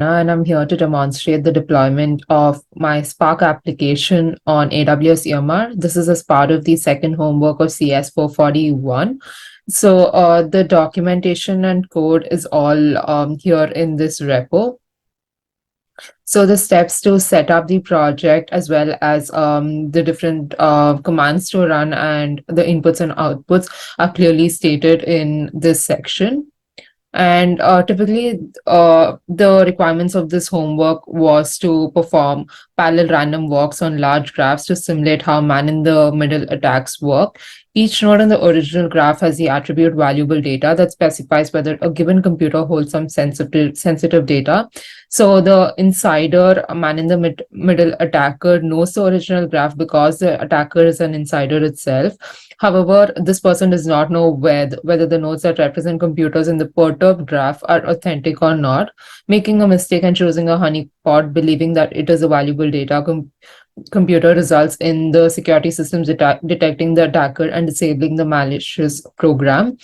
And I'm here to demonstrate the deployment of my Spark application on AWS EMR. This is as part of the second homework of CS 441. So the documentation and code is all here in this repo. So the steps to set up the project as well as the different commands to run and the inputs and outputs are clearly stated in this section. And typically, the requirements of this homework was to perform parallel random walks on large graphs to simulate how man-in-the-middle attacks work. Each node in the original graph has the attribute valuable data that specifies whether a given computer holds some sensitive data. So the insider man-in-the-middle attacker knows the original graph because the attacker is an insider itself. However, this person does not know whether the nodes that represent computers in the perturbed graph are authentic or not, making a mistake and choosing a honeypot, believing that it is a valuable data computer results in the security systems detecting the attacker and disabling the malicious program.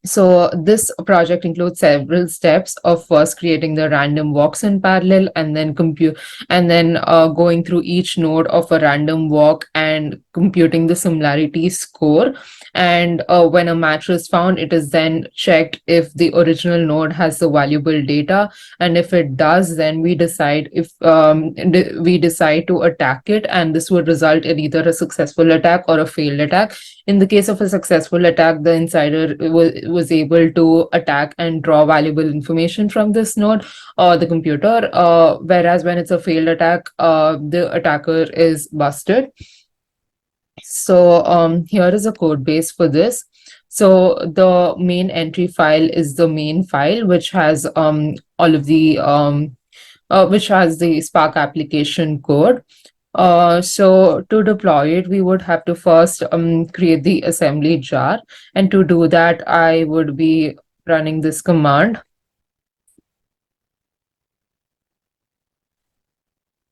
So this project includes several steps of first creating the random walks in parallel and then going through each node of a random walk and computing the similarity score. And when a match is found, it is then checked if the original node has the valuable data. And if it does, then we decide if we decide to attack it, and this would result in either a successful attack or a failed attack. In the case of a successful attack, the insider was able to attack and draw valuable information from this node or the computer, whereas when it's a failed attack, the attacker is busted. So here is a code base for this. So the main entry file is the main file, which has all of the which has the Spark application code. So to deploy it, we would have to first create the assembly jar. And to do that, I would be running this command.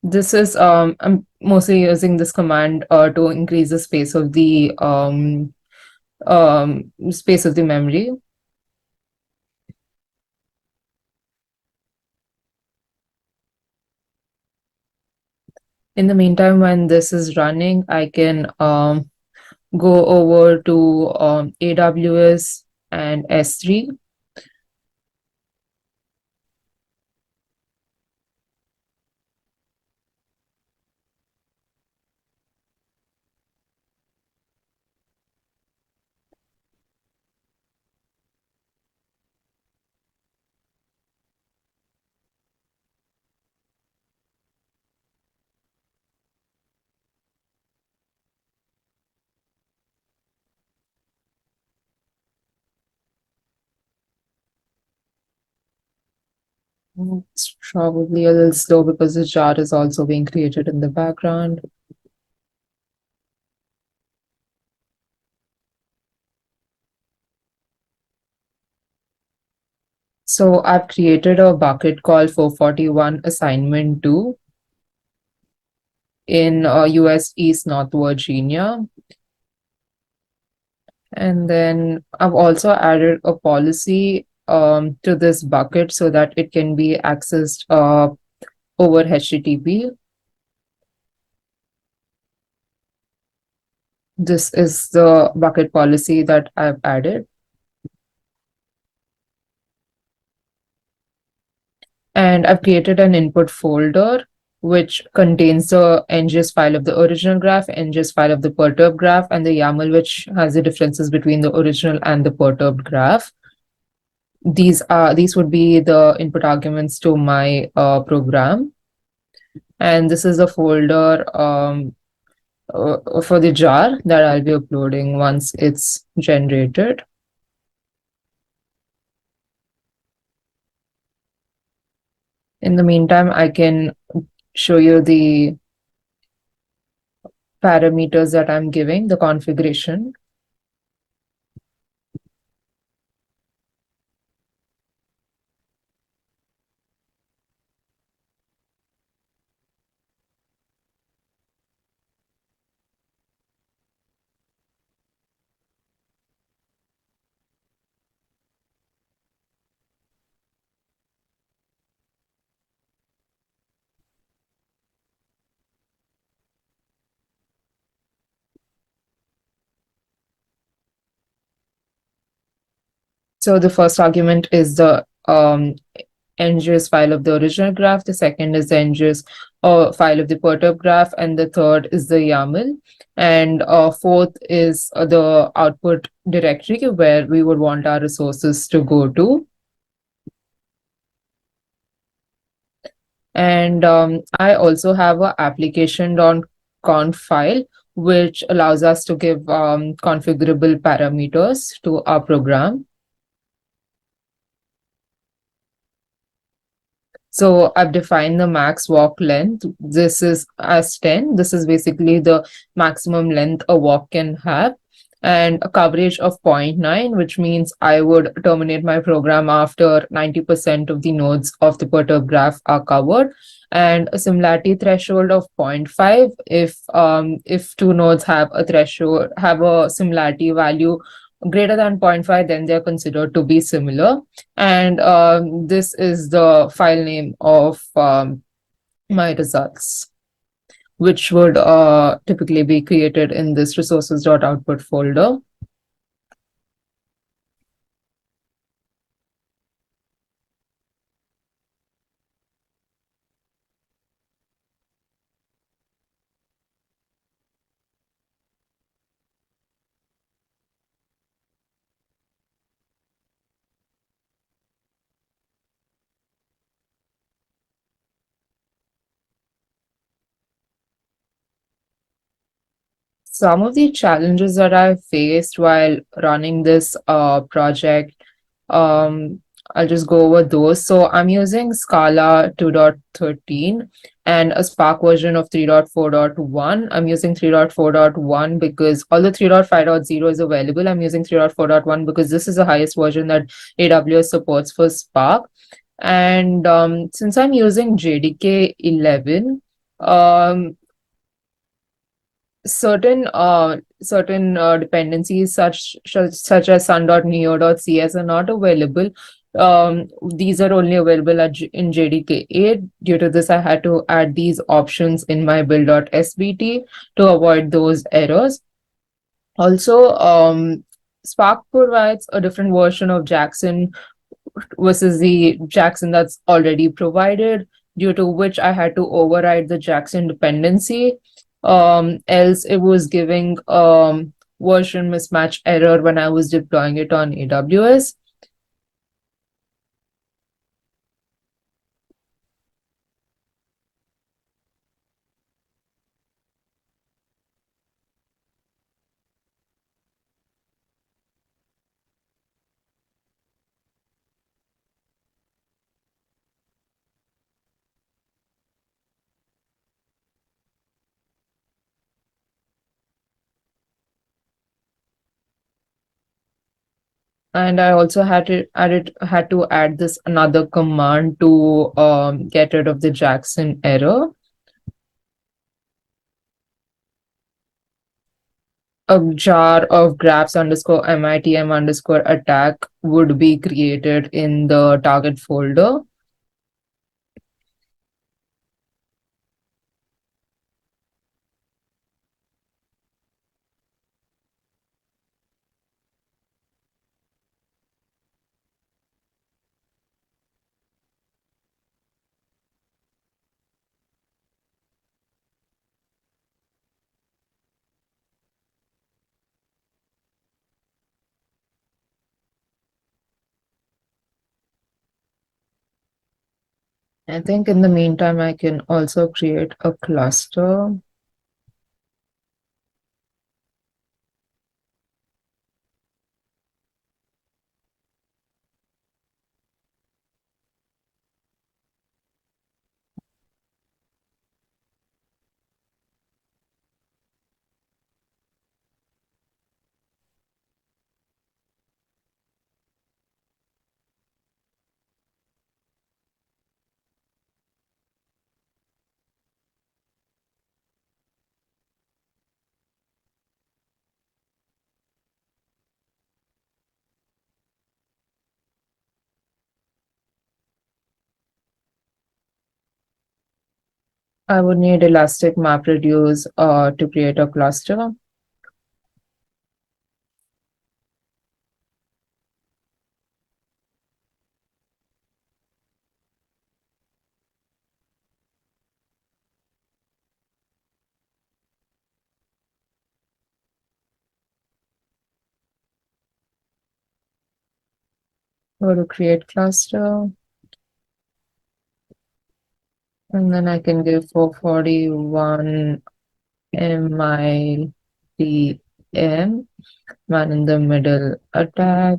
This is, I'm mostly using this command to increase the space of the memory. In the meantime, when this is running, I can go over to AWS and S3. It's probably a little slow because the jar is also being created in the background. So I've created a bucket called 441 assignment 2 in US East North Virginia. And then I've also added a policy to this bucket so that it can be accessed over HTTP. This is the bucket policy that I've added. And I've created an input folder which contains the ngest file of the original graph, ngest file of the perturbed graph, and the YAML which has the differences between the original and the perturbed graph. These would be the input arguments to my program. And this is a folder for the jar that I'll be uploading once it's generated. In the meantime, I can show you the parameters that I'm giving, the configuration. So the first argument is the ngos file of the original graph. The second is the ngos file of the perturb graph, and the third is the YAML. And fourth is the output directory where we would want our resources to go to. And I also have an application.conf file, which allows us to give configurable parameters to our program. So I've defined the max walk length. This is as 10. This is basically the maximum length a walk can have. And a coverage of 0.9, which means I would terminate my program after 90% of the nodes of the perturb graph are covered. And a similarity threshold of 0.5 if two nodes have a similarity value greater than 0.5, then they're considered to be similar. And this is the file name of my results, which would typically be created in this resources.output folder. Some of the challenges that I faced while running this project, um, I'll just go over those. So I'm using Scala 2.13 and a Spark version of 3.4.1. I'm using 3.4.1 because although 3.5.0 is available, I'm using 3.4.1 because this is the highest version that AWS supports for Spark. And since I'm using JDK 11, um, certain dependencies such as sun.neo.cs are not available. These are only available in JDK 8. Due to this, I had to add these options in my build.sbt to avoid those errors. Also, Spark provides a different version of Jackson versus the Jackson that's already provided, due to which I had to override the Jackson dependency. Else it was giving version mismatch error when I was deploying it on AWS. And I also had to add this another command to get rid of the Jackson error. A jar of grabs underscore mitm underscore attack would be created in the target folder. I think in the meantime, I can also create a cluster. I would need elastic MapReduce to create a cluster. Go to create cluster. And then I can give 441 MlLib, man in the middle attack.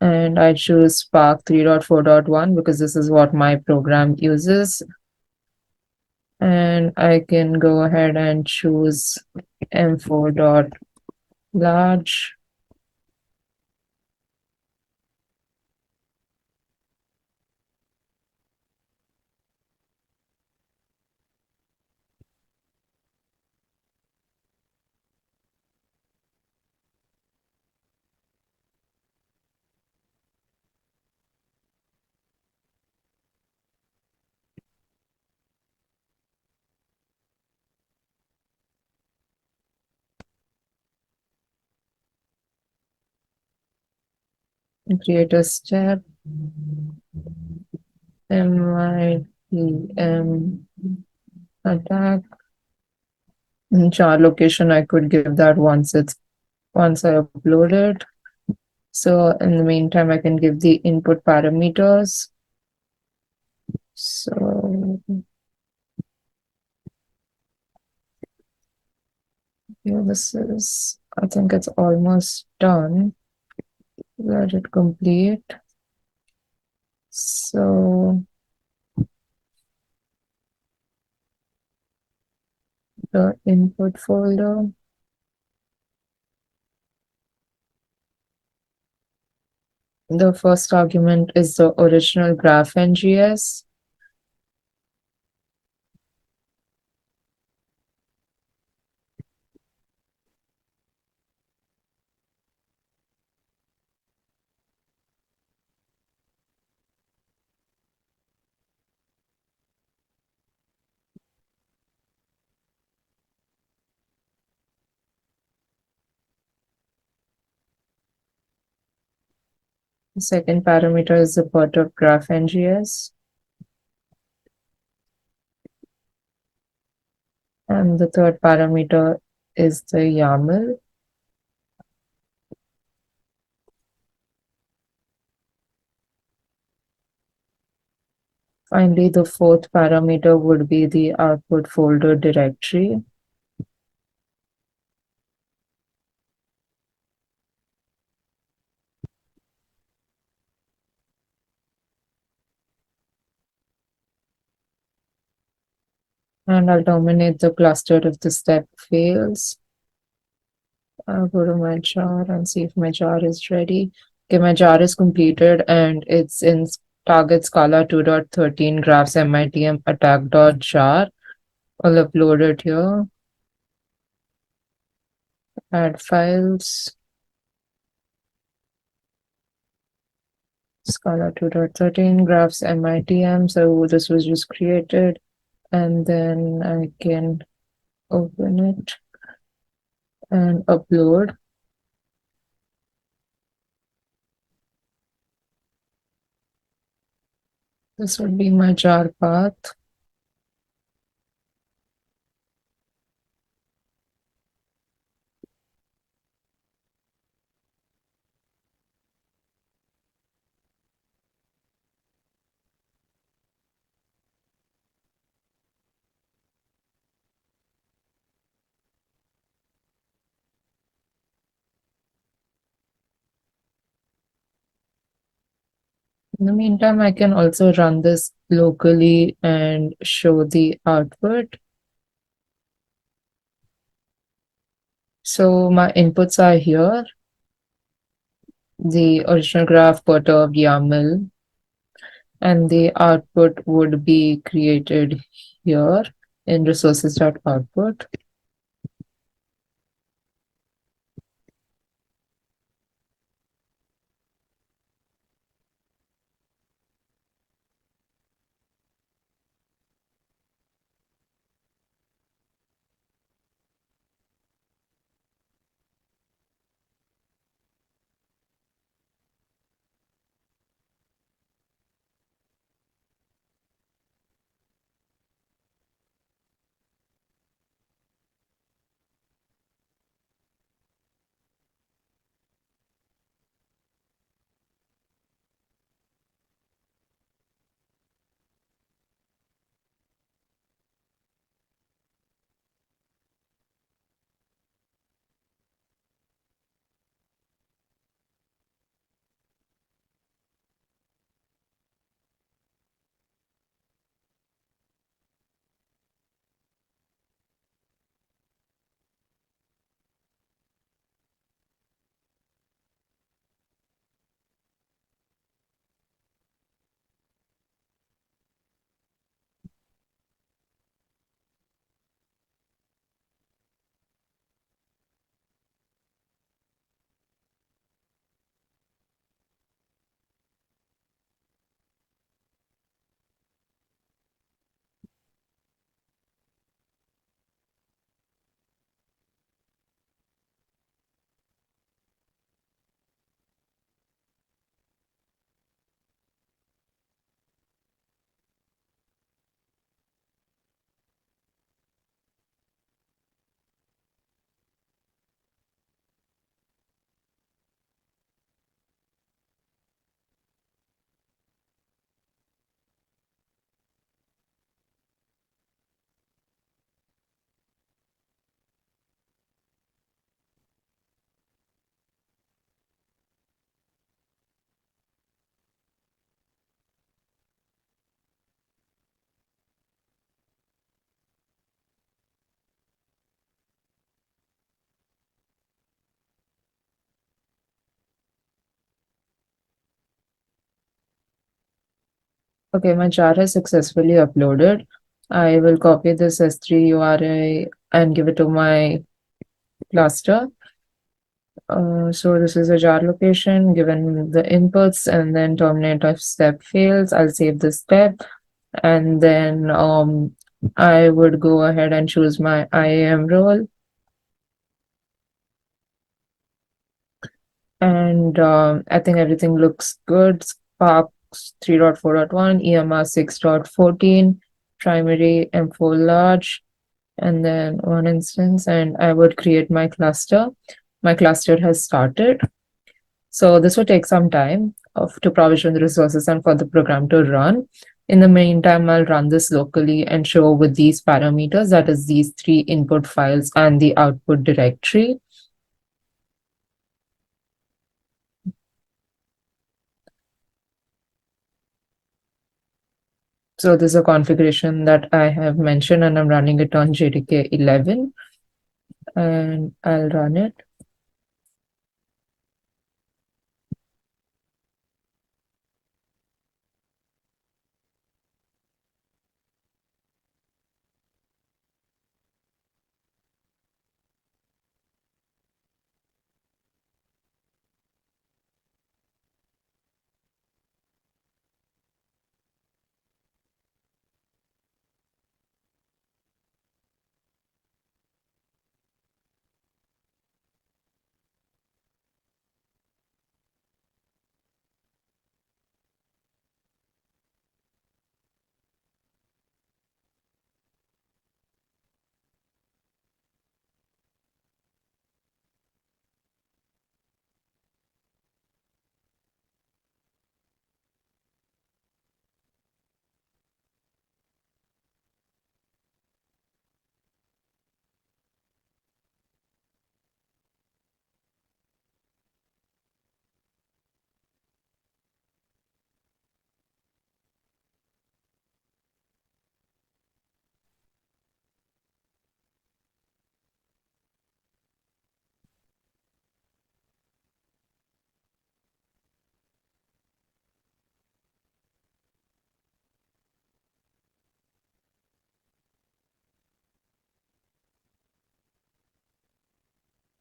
And I choose Spark 3.4.1 because this is what my program uses. And I can go ahead and choose M4.large. Create a step. MlLib attack. In char location, I could give that once I upload it. So in the meantime, I can give the input parameters. So yeah, I think it's almost done. Let it complete. So the input folder, the first argument is the original graph NGS. The second parameter is the part of graph NGS. And the third parameter is the YAML. Finally, the fourth parameter would be the output folder directory. And I'll terminate the cluster if the step fails. I'll go to my jar and see if my jar is ready. Okay, my jar is completed and it's in target Scala 2.13 graphs mitm attack.jar. I'll upload it here. Add files. Scala 2.13 graphs mitm. So this was just created. And then I can open it and upload. This would be my jar path. In the meantime, I can also run this locally and show the output. So my inputs are here. The original graph, perturb, YAML, and the output would be created here in resources.output. Okay, my jar has successfully uploaded. I will copy this S3 URI and give it to my cluster. So this is a jar location, given the inputs, and then terminate if step fails. I'll save this step, and then I would go ahead and choose my IAM role. And I think everything looks good. Spark 3.4.1, EMR 6.14, primary M4 large, and then one instance, and I would create my cluster. My cluster has started. So this will take some time to provision the resources and for the program to run. In the meantime, I'll run this locally and show with these parameters, that is these three input files and the output directory. So this is a configuration that I have mentioned, and I'm running it on JDK 11, and I'll run it.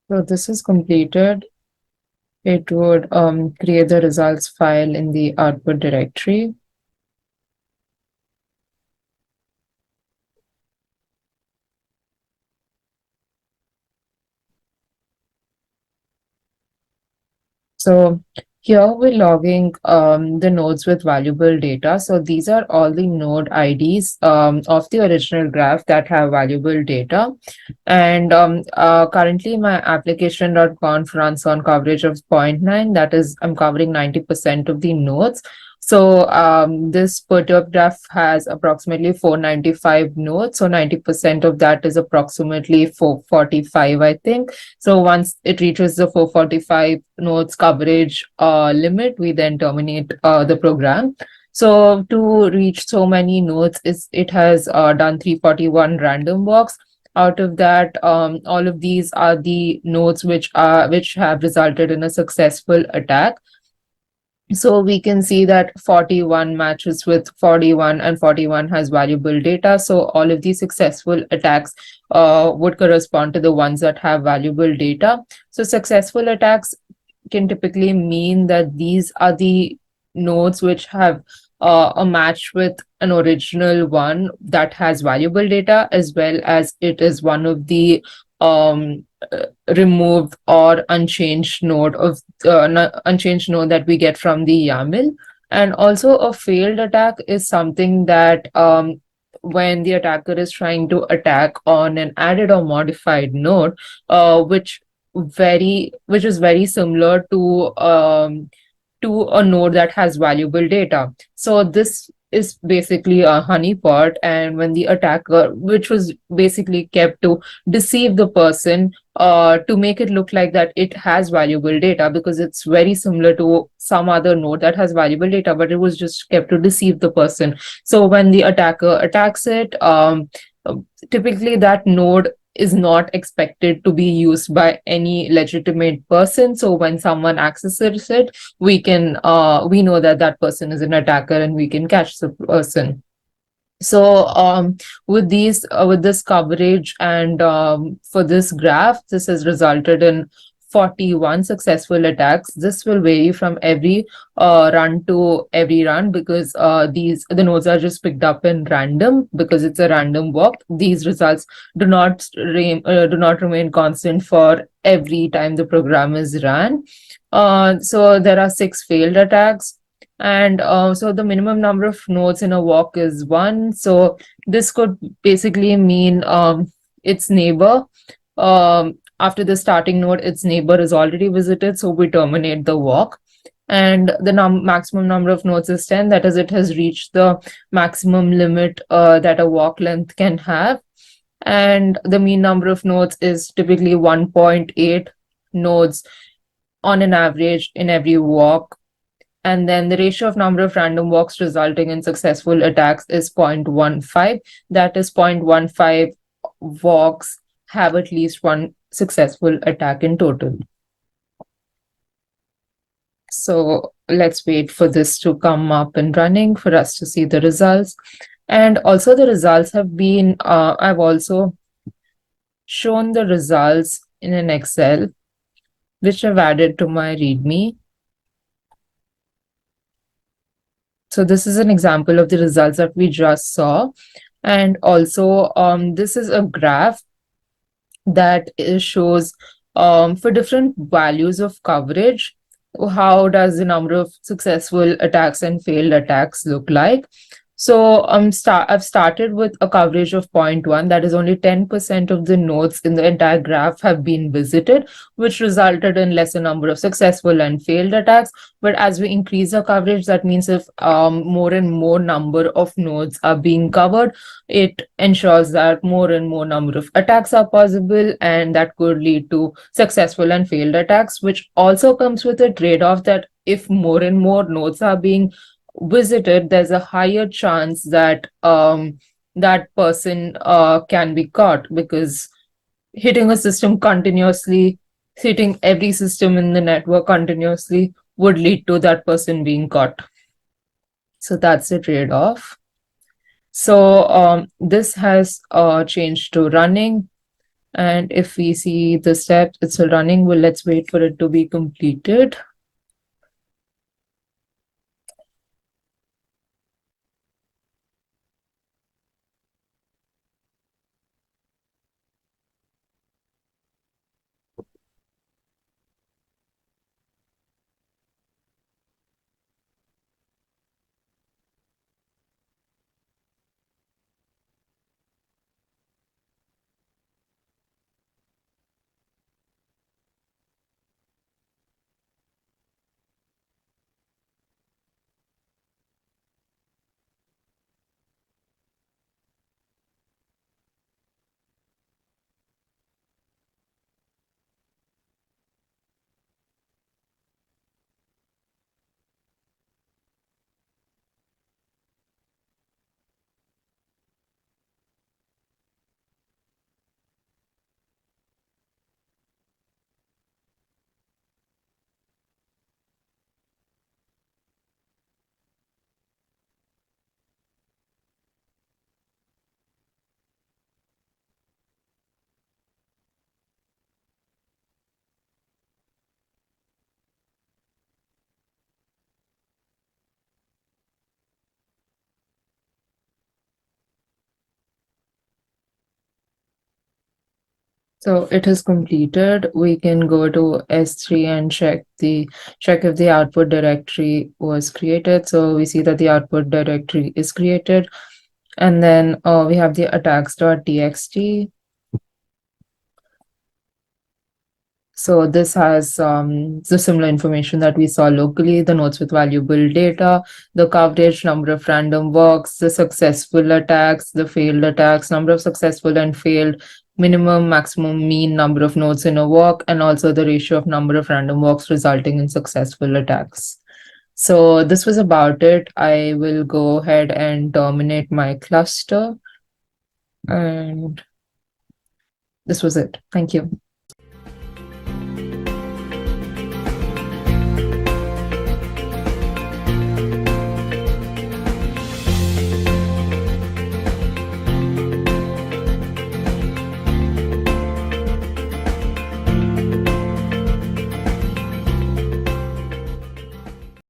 So this is completed. It would create the results file in the output directory. So here we're logging the nodes with valuable data. So these are all the node IDs of the original graph that have valuable data. And currently my application.conf runs on coverage of 0.9. That is, I'm covering 90% of the nodes. So this perturb graph has approximately 495 nodes. So 90% of that is approximately 445, I think. So once it reaches the 445 nodes coverage limit, we then terminate the program. So to reach so many nodes, it has done 341 random walks. Out of that, all of these are the nodes which have resulted in a successful attack. So we can see that 41 matches with 41 and 41 has valuable data. So all of these successful attacks would correspond to the ones that have valuable data. So successful attacks can typically mean that these are the nodes which have a match with an original one that has valuable data, as well as it is one of the removed or unchanged node of unchanged node that we get from the YAML. And also a failed attack is something that when the attacker is trying to attack on an added or modified node, which is very similar to a node that has valuable data. So this is basically a honeypot, and when the attacker, which was basically kept to deceive the person, to make it look like that it has valuable data, because it's very similar to some other node that has valuable data, but it was just kept to deceive the person. So when the attacker attacks it, typically that node is not expected to be used by any legitimate person. So when someone accesses it, we know that that person is an attacker and we can catch the person. So with this coverage and for this graph, this has resulted in 41 successful attacks. This will vary from every run to every run because the nodes are just picked up in random because it's a random walk. These results do not remain constant for every time the program is run. So there are 6 failed attacks. And so the minimum number of nodes in a walk is 1. So this could basically mean its neighbor. After the starting node, its neighbor is already visited, so we terminate the walk. And the maximum number of nodes is 10. That is, it has reached the maximum limit that a walk length can have. And the mean number of nodes is typically 1.8 nodes on an average in every walk. And then the ratio of number of random walks resulting in successful attacks is 0.15. That is 0.15 walks have at least one successful attack in total. So let's wait for this to come up and running for us to see the results. And also the results have been, I've also shown the results in an Excel, which I've added to my README. So this is an example of the results that we just saw. And also, this is a graph that shows for different values of coverage, how does the number of successful attacks and failed attacks look like. So I've started with a coverage of 0.1, that is only 10% of the nodes in the entire graph have been visited, which resulted in lesser number of successful and failed attacks. But as we increase our coverage, that means if more and more number of nodes are being covered, it ensures that more and more number of attacks are possible, and that could lead to successful and failed attacks, which also comes with a trade-off that if more and more nodes are being visited, there's a higher chance that that person can be caught, because hitting a system continuously, hitting every system in the network continuously would lead to that person being caught. So that's the trade-off. So this has changed to running. And if we see the steps, it's running. Well, let's wait for it to be completed. So it is completed. We can go to S3 and check if the output directory was created. So we see that the output directory is created. And then we have the attacks.txt. So this has the similar information that we saw locally, the nodes with valuable data, the coverage, number of random walks, the successful attacks, the failed attacks, number of successful and failed, minimum, maximum, mean number of nodes in a walk, and also the ratio of number of random walks resulting in successful attacks. So this was about it. I will go ahead and terminate my cluster. And This was it. Thank you.